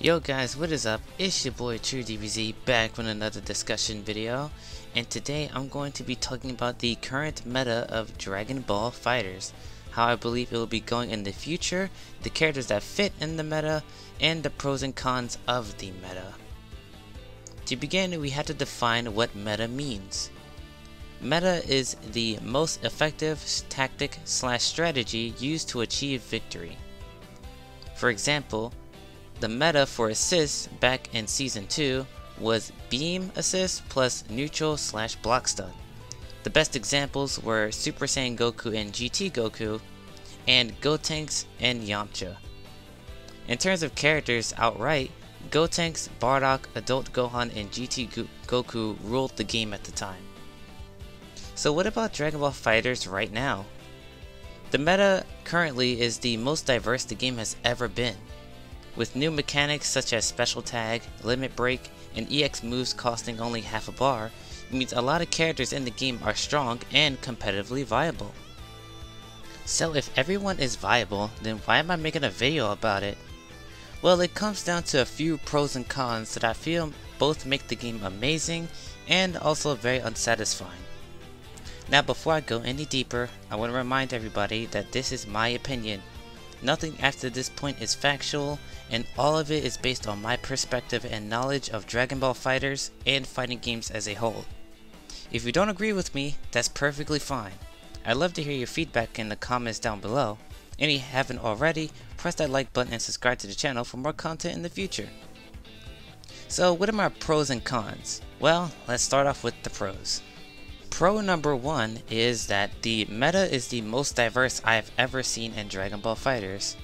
Yo guys, what is up? It's your boy TRUEDBZ back with another discussion video, and today I'm going to be talking about the current meta of Dragon Ball FighterZ, how I believe it will be going in the future, the characters that fit in the meta, and the pros and cons of the meta. To begin, we have to define what meta means. Meta is the most effective tactic/strategy used to achieve victory. For example, the meta for assists back in Season 2 was beam assist plus neutral/block stun. The best examples were Super Saiyan Goku and GT Goku, and Gotenks and Yamcha. In terms of characters outright, Gotenks, Bardock, Adult Gohan, and GT Goku ruled the game at the time. So what about Dragon Ball FighterZ right now? The meta currently is the most diverse the game has ever been. With new mechanics such as Special Tag, Limit Break, and EX moves costing only half a bar, it means a lot of characters in the game are strong and competitively viable. So if everyone is viable, then why am I making a video about it? Well, it comes down to a few pros and cons that I feel both make the game amazing and also very unsatisfying. Now before I go any deeper, I want to remind everybody that this is my opinion. Nothing after this point is factual, and all of it is based on my perspective and knowledge of Dragon Ball FighterZ and fighting games as a whole. If you don't agree with me, that's perfectly fine. I'd love to hear your feedback in the comments down below, and if you haven't already, press that like button and subscribe to the channel for more content in the future. So what are my pros and cons? Well, let's start off with the pros. Pro number one is that the meta is the most diverse I have ever seen in Dragon Ball FighterZ.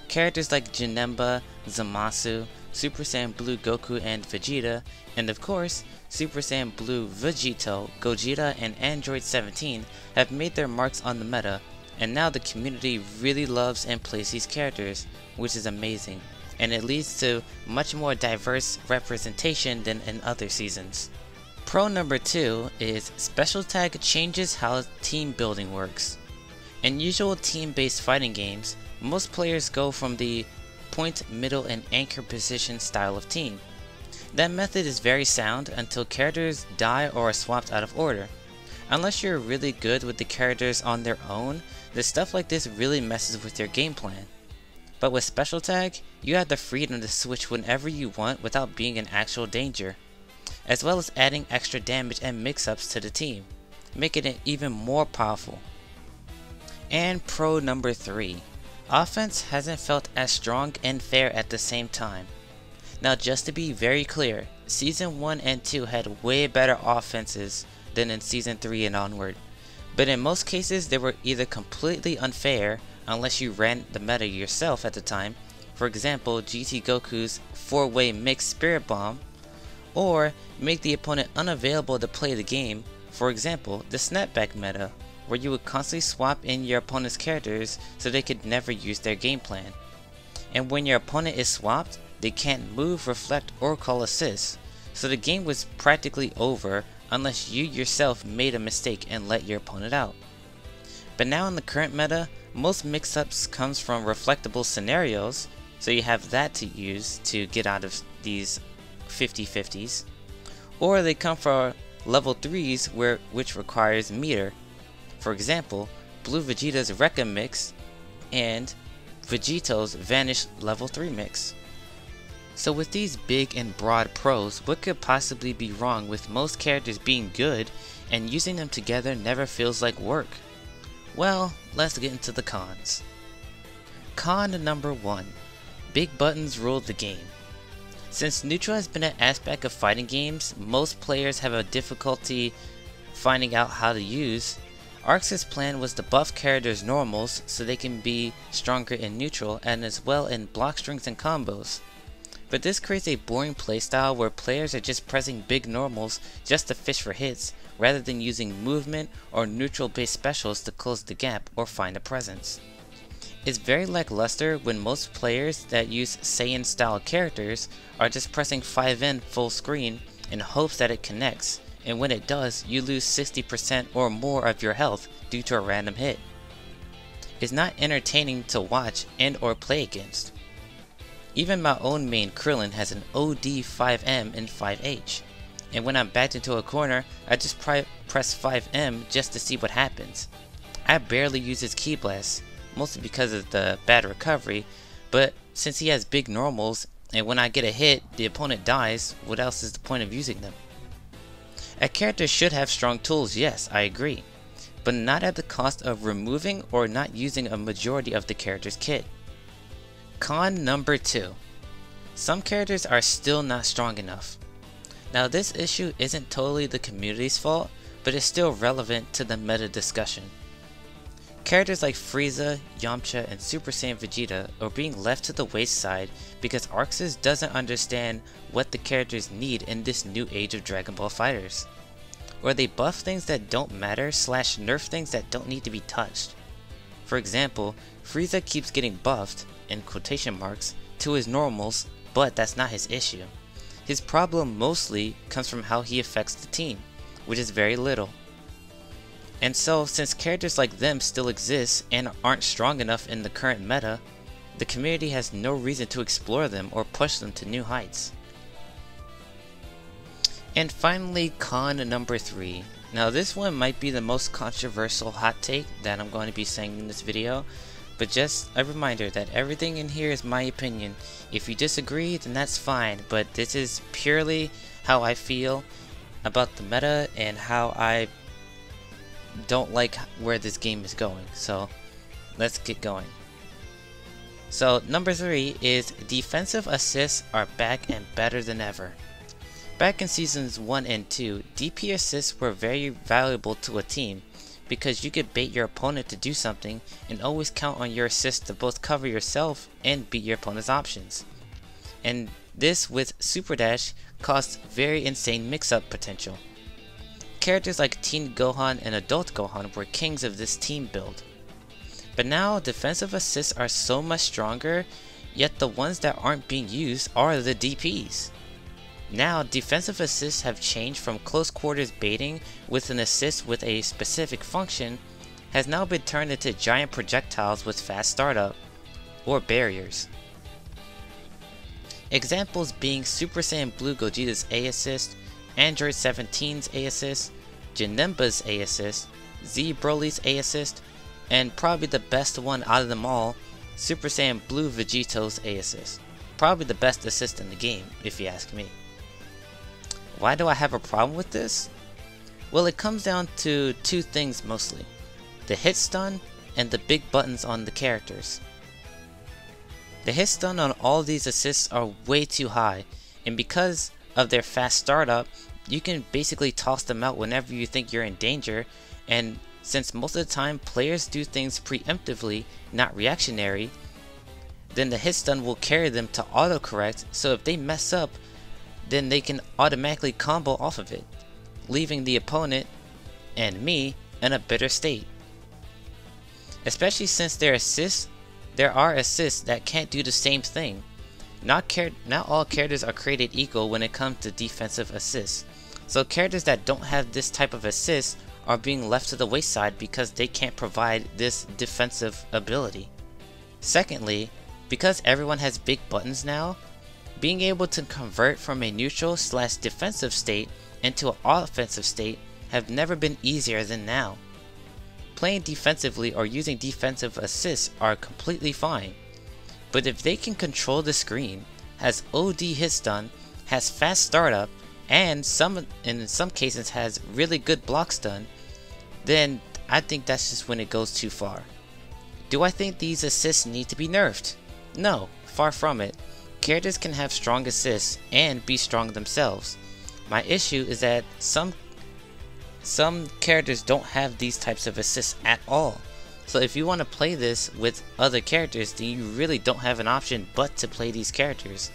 Characters like Janemba, Zamasu, Super Saiyan Blue Goku and Vegeta, and of course, Super Saiyan Blue Vegito, Gogeta, and Android 17 have made their marks on the meta, and now the community really loves and plays these characters, which is amazing, and it leads to much more diverse representation than in other seasons. Pro number two is Special Tag changes how team building works. In usual team-based fighting games, most players go from the point, middle, and anchor position style of team. That method is very sound until characters die or are swapped out of order. Unless you're really good with the characters on their own, the stuff like this really messes with your game plan. But with Special Tag, you have the freedom to switch whenever you want without being in actual danger, as well as adding extra damage and mix-ups to the team, making it even more powerful. And pro number three, offense hasn't felt as strong and fair at the same time. Now just to be very clear, Season 1 and 2 had way better offenses than in Season 3 and onward, but in most cases they were either completely unfair unless you ran the meta yourself at the time, for example GT Goku's 4-way mixed Spirit Bomb, or make the opponent unavailable to play the game, for example the snapback meta, where you would constantly swap in your opponent's characters so they could never use their game plan. And when your opponent is swapped, they can't move, reflect, or call assists, so the game was practically over unless you yourself made a mistake and let your opponent out. But now in the current meta, most mix-ups comes from reflectable scenarios, so you have that to use to get out of these 50-50s, or they come from level 3s which requires meter. For example, Blue Vegeta's Rekka mix and Vegito's Vanish level 3 mix. So with these big and broad pros, what could possibly be wrong with most characters being good and using them together never feels like work? Well, let's get into the cons. Con number one, big buttons rule the game. Since neutral has been an aspect of fighting games most players have a difficulty finding out how to use, Arx's plan was to buff characters' normals so they can be stronger in neutral and as well in block strings and combos. But this creates a boring playstyle where players are just pressing big normals just to fish for hits rather than using movement or neutral based specials to close the gap or find a presence. It's very lackluster when most players that use Saiyan style characters are just pressing 5N full screen in hopes that it connects, and when it does, you lose 60% or more of your health due to a random hit. It's not entertaining to watch and or play against. Even my own main Krillin has an OD 5M and 5H, and when I'm backed into a corner, I just press 5M just to see what happens. I barely use his Ki Blast, mostly because of the bad recovery, but since he has big normals, and when I get a hit, the opponent dies, what else is the point of using them? A character should have strong tools, yes, I agree, but not at the cost of removing or not using a majority of the character's kit. Con number 2. Some characters are still not strong enough. Now this issue isn't totally the community's fault, but it's still relevant to the meta discussion. Characters like Frieza, Yamcha, and Super Saiyan Vegeta are being left to the wayside because ArcSys doesn't understand what the characters need in this new age of Dragon Ball fighters. Or they buff things that don't matter / nerf things that don't need to be touched. For example, Frieza keeps getting buffed, in quotation marks, to his normals, but that's not his issue. His problem mostly comes from how he affects the team, which is very little. And so, since characters like them still exist and aren't strong enough in the current meta, the community has no reason to explore them or push them to new heights. And finally, con number 3. Now this one might be the most controversial hot take that I'm going to be saying in this video, but just a reminder that everything in here is my opinion. If you disagree, then that's fine, but this is purely how I feel about the meta and how I don't like where this game is going. So let's get going. So number 3 is defensive assists are back and better than ever. Back in seasons 1 and 2, DP assists were very valuable to a team because you could bait your opponent to do something and always count on your assist to both cover yourself and beat your opponent's options. And this with Super Dash caused very insane mix-up potential. Characters like Teen Gohan and Adult Gohan were kings of this team build. But now defensive assists are so much stronger, yet the ones that aren't being used are the DPs. Now defensive assists have changed from close quarters baiting with an assist with a specific function, has now been turned into giant projectiles with fast startup, or barriers. Examples being Super Saiyan Blue Gogeta's A assist, Android 17's A assist, Janemba's A assist, Z Broly's A assist, and probably the best one out of them all, Super Saiyan Blue Vegeto's A assist. Probably the best assist in the game, if you ask me. Why do I have a problem with this? Well, it comes down to two things mostly: the hit stun and the big buttons on the characters. The hit stun on all these assists are way too high, and because of their fast startup, you can basically toss them out whenever you think you're in danger, and since most of the time players do things preemptively, not reactionary, then the hit stun will carry them to autocorrect, so if they mess up, then they can automatically combo off of it, leaving the opponent, and me, in a better state. Especially since there are assists that can't do the same thing. Not all characters are created equal when it comes to defensive assists, so characters that don't have this type of assist are being left to the wayside because they can't provide this defensive ability. Secondly, because everyone has big buttons now, being able to convert from a neutral / defensive state into an offensive state have never been easier than now. Playing defensively or using defensive assists are completely fine, but if they can control the screen, has OD hit stun, has fast startup, and in some cases has really good block stun, then I think that's just when it goes too far. Do I think these assists need to be nerfed? No, far from it. Characters can have strong assists and be strong themselves. My issue is that some characters don't have these types of assists at all. So if you want to play this with other characters, then you really don't have an option but to play these characters.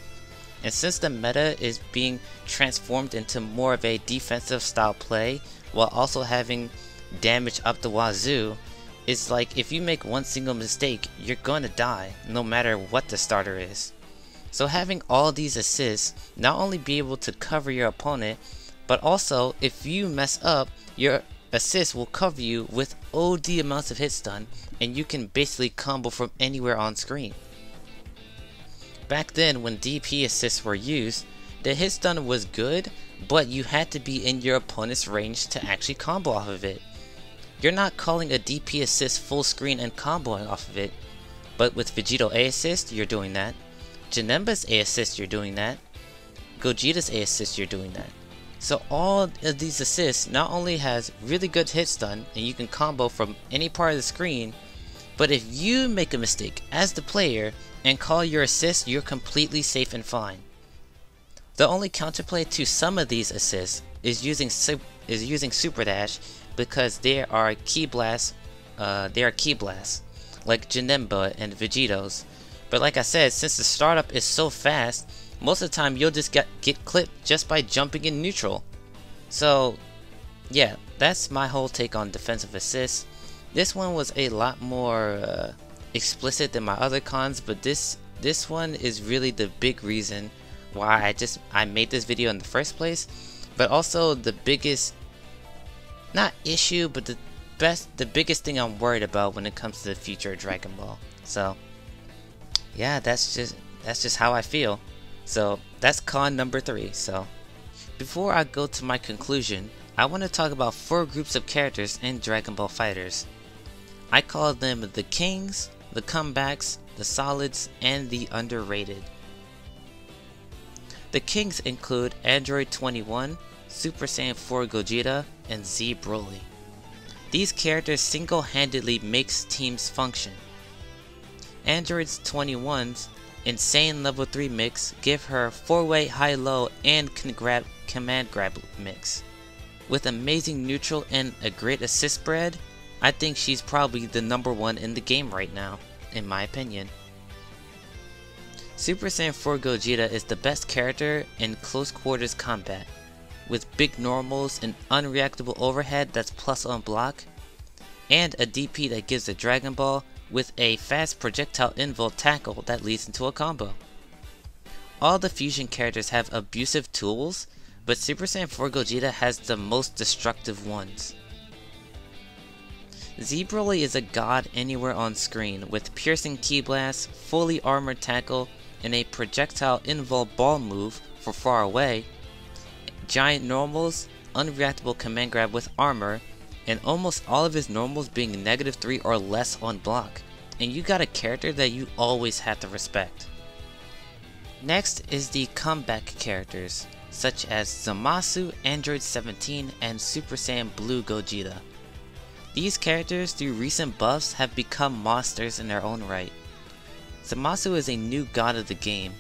And since the meta is being transformed into more of a defensive style play while also having damage up the wazoo, it's like if you make one single mistake, you're gonna die no matter what the starter is. So having all these assists, not only be able to cover your opponent, but also if you mess up, your assist will cover you with OD amounts of hit stun, and you can basically combo from anywhere on screen. Back then when DP assists were used, the hit stun was good, but you had to be in your opponent's range to actually combo off of it. You're not calling a DP assist full screen and comboing off of it, but with Vegito A assist, you're doing that. Janemba's A assist, you're doing that. Gogeta's A assist, you're doing that. So all of these assists not only has really good hit stun and you can combo from any part of the screen, but if you make a mistake as the player and call your assist, you're completely safe and fine. The only counterplay to some of these assists is using Super Dash, because they are key blasts, like Janemba and Vegito's. But like I said, since the startup is so fast, most of the time you'll just get clipped just by jumping in neutral. So yeah, that's my whole take on defensive assists. This one was a lot more explicit than my other cons, but this one is really the big reason why I made this video in the first place, but also the biggest, not issue, but the biggest thing I'm worried about when it comes to the future of Dragon Ball. So yeah, that's just how I feel. So that's con number 3. So before I go to my conclusion, I want to talk about 4 groups of characters in Dragon Ball FighterZ. I call them the kings, the comebacks, the solids, and the underrated. The kings include Android 21, Super Saiyan 4 Gogeta, and Z Broly. These characters single-handedly makes teams function. Android's 21's insane level 3 mix give her 4-way high-low and command grab mix. With amazing neutral and a great assist spread, I think she's probably the #1 in the game right now, in my opinion. Super Saiyan 4 Gogeta is the best character in close quarters combat, with big normals and unreactable overhead that's plus on block, and a DP that gives a Dragon Ball with a fast projectile invul tackle that leads into a combo. All the fusion characters have abusive tools, but Super Saiyan 4 Gogeta has the most destructive ones. Z Broly is a god anywhere on screen, with piercing ki blast, fully armored tackle, and a projectile invul ball move for far away, giant normals, unreactable command grab with armor, and almost all of his normals being -3 or less on block, and you got a character that you always have to respect. Next is the comeback characters, such as Zamasu, Android 17, and Super Saiyan Blue Gogeta. These characters, through recent buffs, have become monsters in their own right. Zamasu is a new god of the game.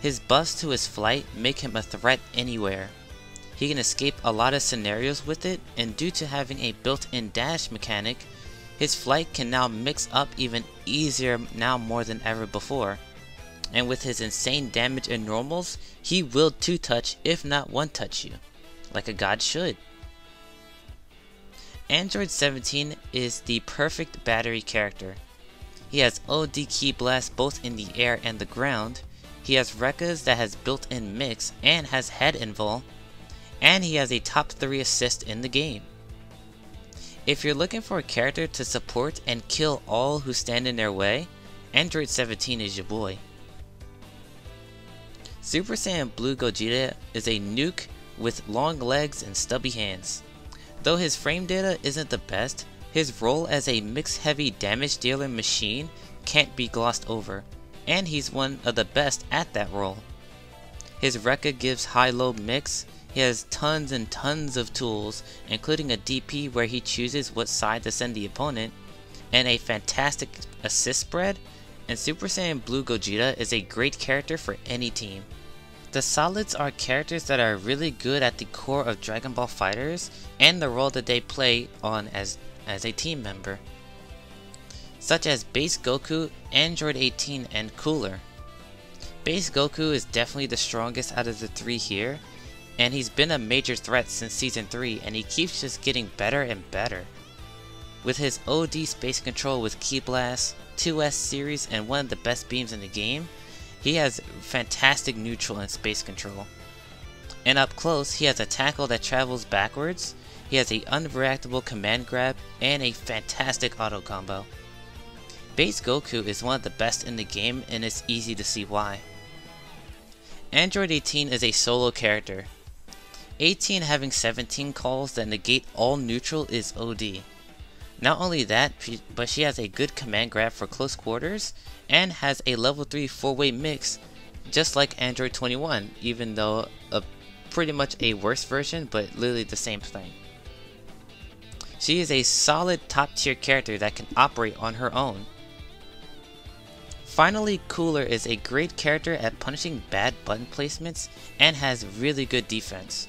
His buffs to his flight make him a threat anywhere. He can escape a lot of scenarios with it, and due to having a built-in dash mechanic, his flight can now mix up even easier now more than ever before. And with his insane damage and normals, he will 2-touch if not 1-touch you, like a god should. Android 17 is the perfect battery character. He has OD Ki Blast both in the air and the ground, he has Rekkas that has built-in mix and has head invul, and he has a top 3 assist in the game. If you're looking for a character to support and kill all who stand in their way, Android 17 is your boy. Super Saiyan Blue Gogeta is a nuke with long legs and stubby hands. Though his frame data isn't the best, his role as a mix-heavy damage dealer machine can't be glossed over, and he's one of the best at that role. His Rekka gives high-low mix, he has tons and tons of tools, including a DP where he chooses what side to send the opponent, and a fantastic assist spread, and Super Saiyan Blue Gogeta is a great character for any team. The solids are characters that are really good at the core of Dragon Ball FighterZ and the role that they play on as a team member, such as Base Goku, Android 18, and Cooler. Base Goku is definitely the strongest out of the 3 here, and he's been a major threat since Season 3, and he keeps just getting better and better. With his OD space control with Ki Blast, 2S series, and one of the best beams in the game, he has fantastic neutral and space control. And up close, he has a tackle that travels backwards, he has a unreactable command grab, and a fantastic auto combo. Base Goku is one of the best in the game, and it's easy to see why. Android 18 is a solo character. 18 having 17 calls that negate all neutral is OD. Not only that, but she has a good command grab for close quarters and has a level 3 4-way mix just like Android 21, even though pretty much a worse version, but literally the same thing. She is a solid top tier character that can operate on her own. Finally, Cooler is a great character at punishing bad button placements and has really good defense.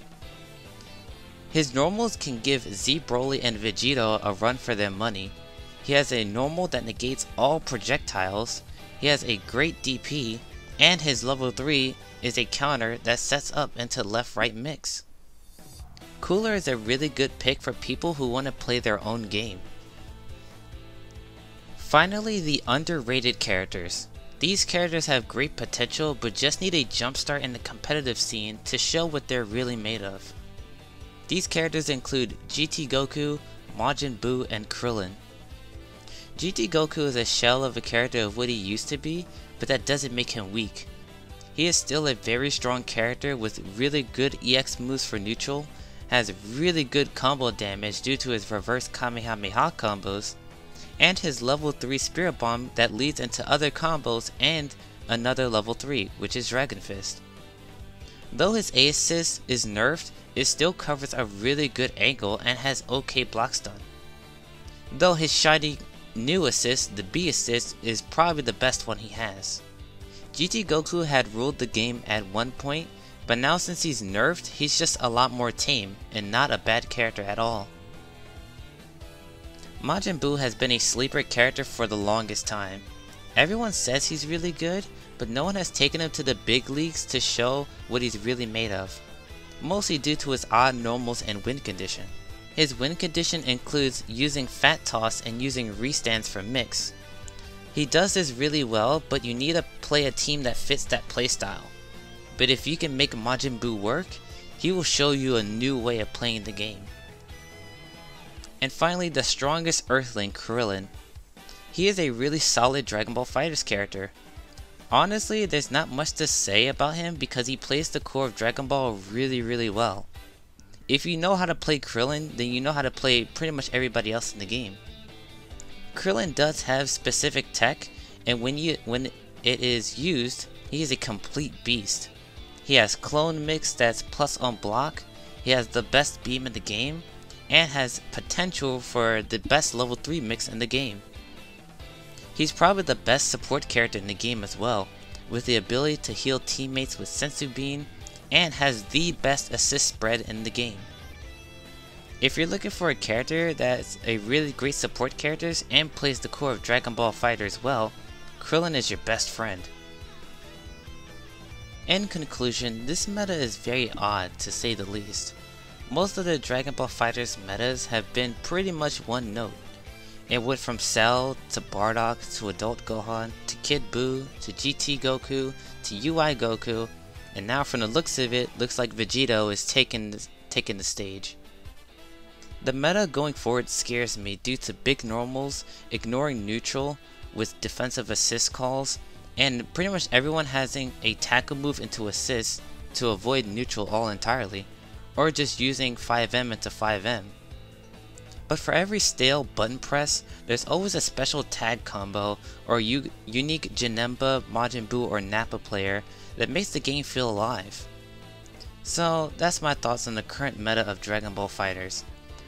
His normals can give Z Broly and Vegito a run for their money. He has a normal that negates all projectiles, he has a great DP, and his level 3 is a counter that sets up into left-right mix. Cooler is a really good pick for people who want to play their own game. Finally, the underrated characters. These characters have great potential but just need a jumpstart in the competitive scene to show what they're really made of. These characters include GT Goku, Majin Buu, and Krillin. GT Goku is a shell of a character of what he used to be, but that doesn't make him weak. He is still a very strong character with really good EX moves for neutral, has really good combo damage due to his reverse Kamehameha combos, and his level 3 Spirit Bomb that leads into other combos and another level 3, which is Dragon Fist. Though his A assist is nerfed, it still covers a really good angle and has okay block stun. Though his shiny new assist, the B assist, is probably the best one he has. GT Goku had ruled the game at one point, but now since he's nerfed, he's just a lot more tame and not a bad character at all. Majin Buu has been a sleeper character for the longest time. Everyone says he's really good, but no one has taken him to the big leagues to show what he's really made of, mostly due to his odd normals and win condition. His win condition includes using Fat Toss and using restands for mix. He does this really well, but you need to play a team that fits that playstyle. But if you can make Majin Buu work, he will show you a new way of playing the game. And finally, the strongest Earthling, Krillin. He is a really solid Dragon Ball FighterZ character. Honestly, there's not much to say about him because he plays the core of Dragon Ball really well. If you know how to play Krillin, then you know how to play pretty much everybody else in the game. Krillin does have specific tech, and when it is used, he is a complete beast. He has clone mix that's plus on block, he has the best beam in the game, and has potential for the best level 3 mix in the game. He's probably the best support character in the game as well, with the ability to heal teammates with Senzu Bean, and has the best assist spread in the game. If you're looking for a character that's a really great support character and plays the core of Dragon Ball FighterZ well, Krillin is your best friend. In conclusion, this meta is very odd to say the least. Most of the Dragon Ball FighterZ metas have been pretty much one note. It went from Cell to Bardock to Adult Gohan to Kid Buu to GT Goku to UI Goku, and now from the looks of it, looks like Vegito is taking the stage. The meta going forward scares me due to big normals, ignoring neutral with defensive assist calls, and pretty much everyone having a tackle move into assist to avoid neutral all entirely, or just using 5M into 5M. But for every stale button press, there's always a special tag combo or unique Janemba, Majin Buu, or Nappa player that makes the game feel alive. So that's my thoughts on the current meta of Dragon Ball FighterZ.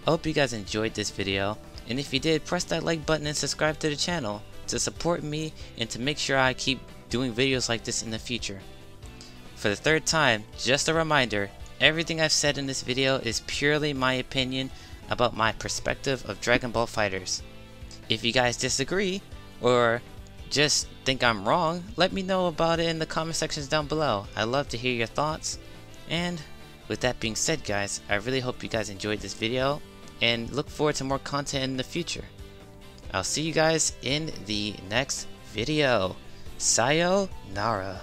I hope you guys enjoyed this video, and if you did, press that like button and subscribe to the channel to support me and to make sure I keep doing videos like this in the future. For the third time, just a reminder, everything I've said in this video is purely my opinion about my perspective of Dragon Ball FighterZ. If you guys disagree, or just think I'm wrong, let me know about it in the comment sections down below. I love to hear your thoughts. And with that being said, guys, I really hope you guys enjoyed this video and look forward to more content in the future. I'll see you guys in the next video. Sayonara.